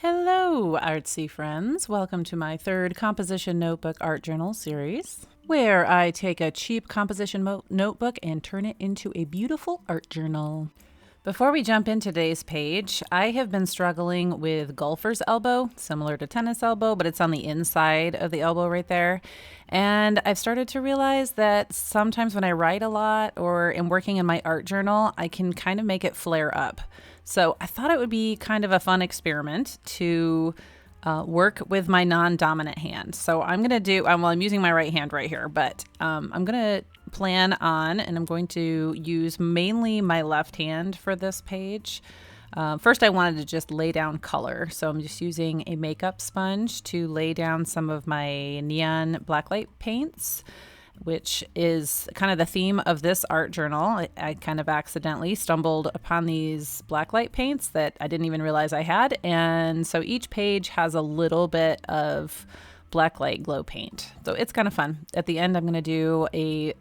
Hello, artsy friends. Welcome to my third composition notebook art journal series, where I take a cheap composition notebook and turn it into a beautiful art journal. Before we jump into today's page, I have been struggling with golfer's elbow, similar to tennis elbow, but it's on the inside of the elbow right there. And I've started to realize that sometimes when I write a lot or am working in my art journal, I can kind of make it flare up. So I thought it would be kind of a fun experiment to work with my non-dominant hand. So I'm going to do, well, I'm using my right hand right here, but I'm going to plan on, and I'm going to use mainly my left hand for this page. First, I wanted to just lay down color. So I'm just using a makeup sponge to lay down some of my neon blacklight paints, which is kind of the theme of this art journal. I kind of accidentally stumbled upon these blacklight paints that I didn't even realize I had. And so each page has a little bit of blacklight glow paint. So it's kind of fun. At the end, I'm going to do a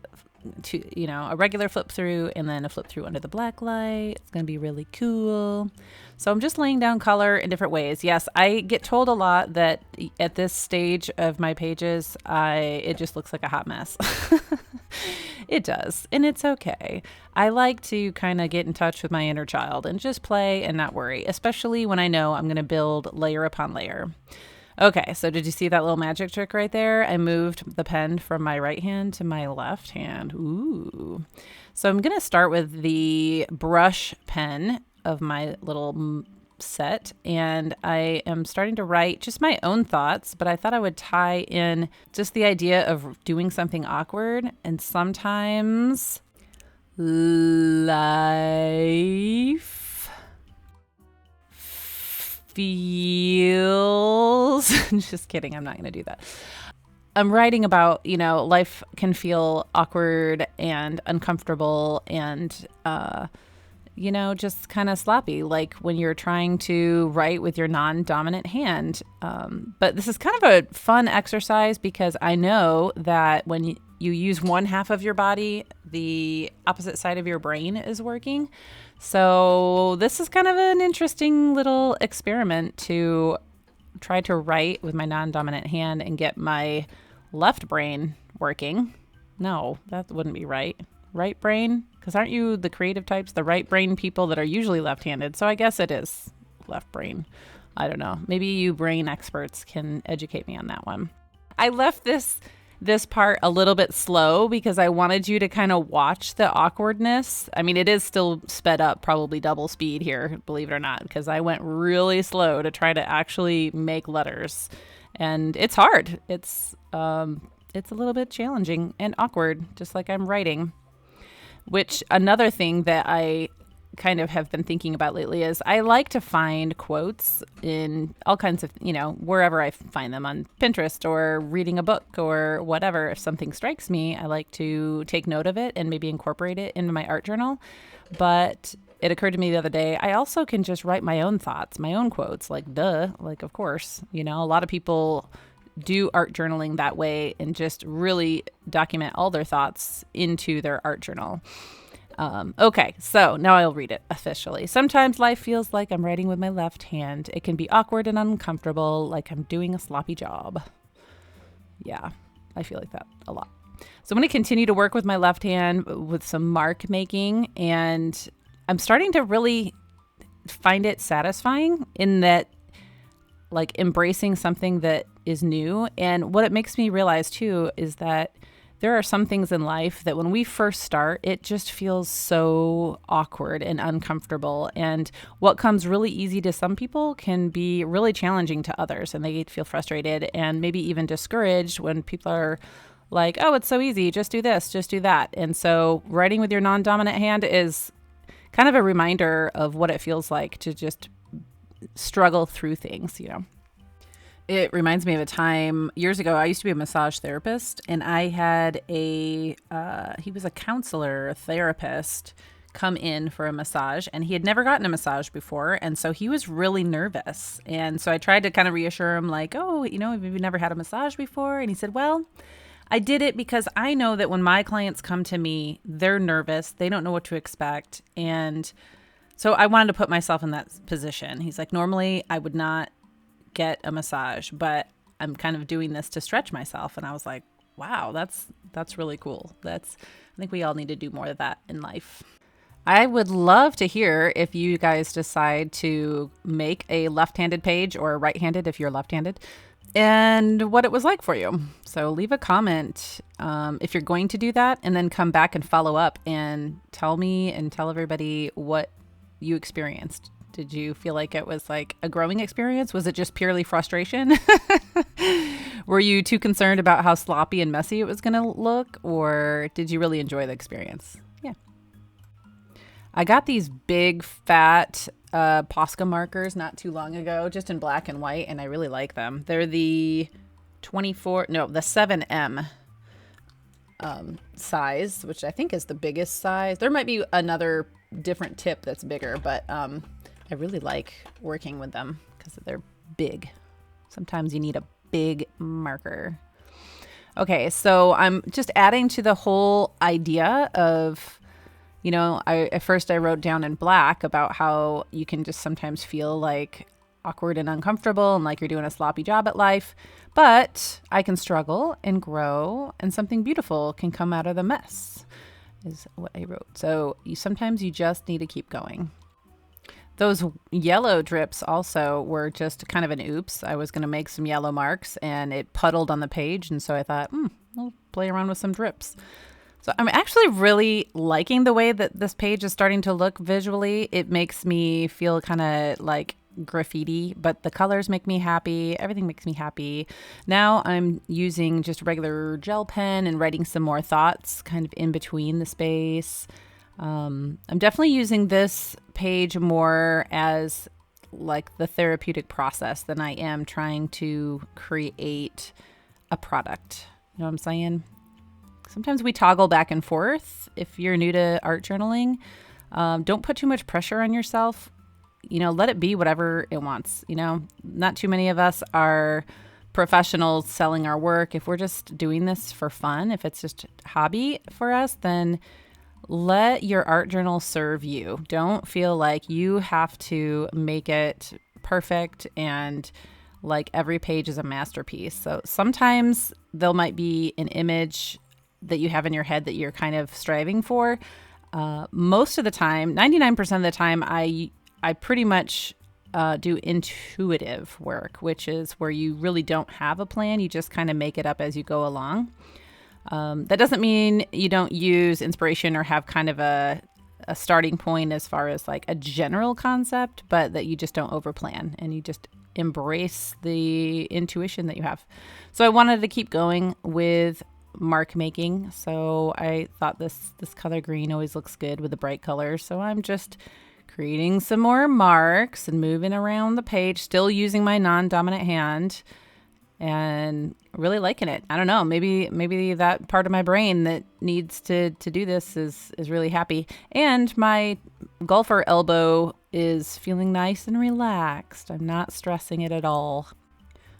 regular flip through and then a flip through under the black light. It's going to be really cool. So I'm just laying down color in different ways. Yes, I get told a lot that at this stage of my pages, it just looks like a hot mess. It does, and it's okay. I like to kind of get in touch with my inner child and just play and not worry, especially when I know I'm going to build layer upon layer. Okay, so did you see that little magic trick right there? I moved the pen from my right hand to my left hand. Ooh. So I'm going to start with the brush pen of my little set, and I am starting to write just my own thoughts, but I thought I would tie in just the idea of doing something awkward, and sometimes life feels just kidding, I'm not going to do that. I'm writing about, life can feel awkward and uncomfortable and just kind of sloppy, like when you're trying to write with your non-dominant hand. But this is kind of a fun exercise because I know that when you use one half of your body, the opposite side of your brain is working. So this is kind of an interesting little experiment to try to write with my non-dominant hand and get my left brain working. No, that wouldn't be right. Right brain? Because aren't you the creative types, the right brain people that are usually left-handed? So I guess it is left brain. I don't know. Maybe you brain experts can educate me on that one. I left this part a little bit slow because I wanted you to kind of watch the awkwardness. I mean, it is still sped up, probably double speed here, believe it or not, because I went really slow to try to actually make letters. And it's hard. It's a little bit challenging and awkward, just like I'm writing. Which another thing that I kind of have been thinking about lately is I like to find quotes in all kinds of, wherever I find them, on Pinterest or reading a book or whatever. If something strikes me, I like to take note of it and maybe incorporate it into my art journal. But it occurred to me the other day, I also can just write my own thoughts, my own quotes, of course, a lot of people do art journaling that way and just really document all their thoughts into their art journal. Okay, so now I'll read it officially. Sometimes life feels like I'm writing with my left hand. It can be awkward and uncomfortable, like I'm doing a sloppy job. Yeah, I feel like that a lot. So I'm going to continue to work with my left hand with some mark making, and I'm starting to really find it satisfying in that, like, embracing something that is new. And what it makes me realize too is that there are some things in life that when we first start, it just feels so awkward and uncomfortable. And what comes really easy to some people can be really challenging to others. And they feel frustrated and maybe even discouraged when people are like, oh, it's so easy. Just do this, just do that. And so writing with your non-dominant hand is kind of a reminder of what it feels like to just struggle through things, It reminds me of a time years ago. I used to be a massage therapist, and I had he was a counselor, a therapist, come in for a massage, and he had never gotten a massage before. And so he was really nervous. And so I tried to kind of reassure him, like, oh, have you never had a massage before? And he said, well, I did it because I know that when my clients come to me, they're nervous. They don't know what to expect. And so I wanted to put myself in that position. He's like, normally I would not get a massage, but I'm kind of doing this to stretch myself. And I was like, wow, that's really cool. I think we all need to do more of that in life. I would love to hear if you guys decide to make a left-handed page or right-handed if you're left-handed, and what it was like for you. So leave a comment if you're going to do that, and then come back and follow up and tell me and tell everybody what you experienced. Did you feel like it was like a growing experience? Was it just purely frustration? Were you too concerned about how sloppy and messy it was going to look, or did you really enjoy the experience? Yeah. I got these big fat Posca markers not too long ago, just in black and white, and I really like them. They're the 7M size, which I think is the biggest size. There might be another different tip that's bigger, but I really like working with them because they're big. Sometimes you need a big marker. Okay, so I'm just adding to the whole idea of, at first I wrote down in black about how you can just sometimes feel like awkward and uncomfortable and like you're doing a sloppy job at life, but I can struggle and grow and something beautiful can come out of the mess, is what I wrote. So sometimes you just need to keep going. Those yellow drips also were just kind of an oops. I was going to make some yellow marks and it puddled on the page. And so I thought, I'll play around with some drips. So I'm actually really liking the way that this page is starting to look visually. It makes me feel kind of like graffiti, but the colors make me happy. Everything makes me happy. Now I'm using just a regular gel pen and writing some more thoughts kind of in between the space. I'm definitely using this page more as like the therapeutic process than I am trying to create a product. You know what I'm saying? Sometimes we toggle back and forth. If you're new to art journaling, don't put too much pressure on yourself. Let it be whatever it wants. Not too many of us are professionals selling our work. If we're just doing this for fun, if it's just a hobby for us, then let your art journal serve you. Don't feel like you have to make it perfect and like every page is a masterpiece. So sometimes there might be an image that you have in your head that you're kind of striving for. Most of the time, 99% of the time, I pretty much do intuitive work, which is where you really don't have a plan. You just kind of make it up as you go along. That doesn't mean you don't use inspiration or have kind of a starting point as far as like a general concept, but that you just don't overplan and you just embrace the intuition that you have. So I wanted to keep going with mark making. So I thought this color green always looks good with the bright colors. So I'm just creating some more marks and moving around the page, still using my non-dominant hand and really liking it. I don't know, maybe that part of my brain that needs to do this is really happy. And my golfer elbow is feeling nice and relaxed. I'm not stressing it at all.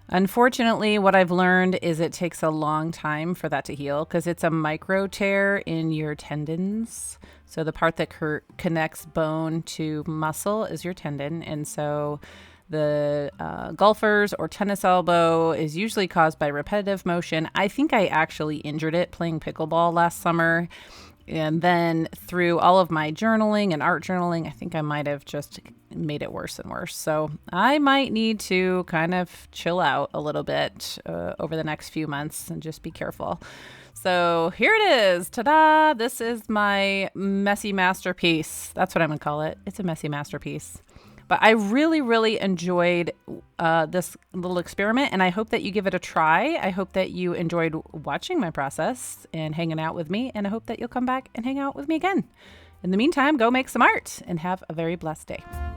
Unfortunately, what I've learned is it takes a long time for that to heal because it's a micro tear in your tendons. So the part that connects bone to muscle is your tendon. And so the golfer's or tennis elbow is usually caused by repetitive motion. I think I actually injured it playing pickleball last summer. And then through all of my journaling and art journaling, I think I might have just made it worse and worse. So I might need to kind of chill out a little bit over the next few months and just be careful. So here it is. Ta-da! This is my messy masterpiece. That's what I'm going to call it. It's a messy masterpiece. But I really, really enjoyed this little experiment, and I hope that you give it a try. I hope that you enjoyed watching my process and hanging out with me, and I hope that you'll come back and hang out with me again. In the meantime, go make some art and have a very blessed day.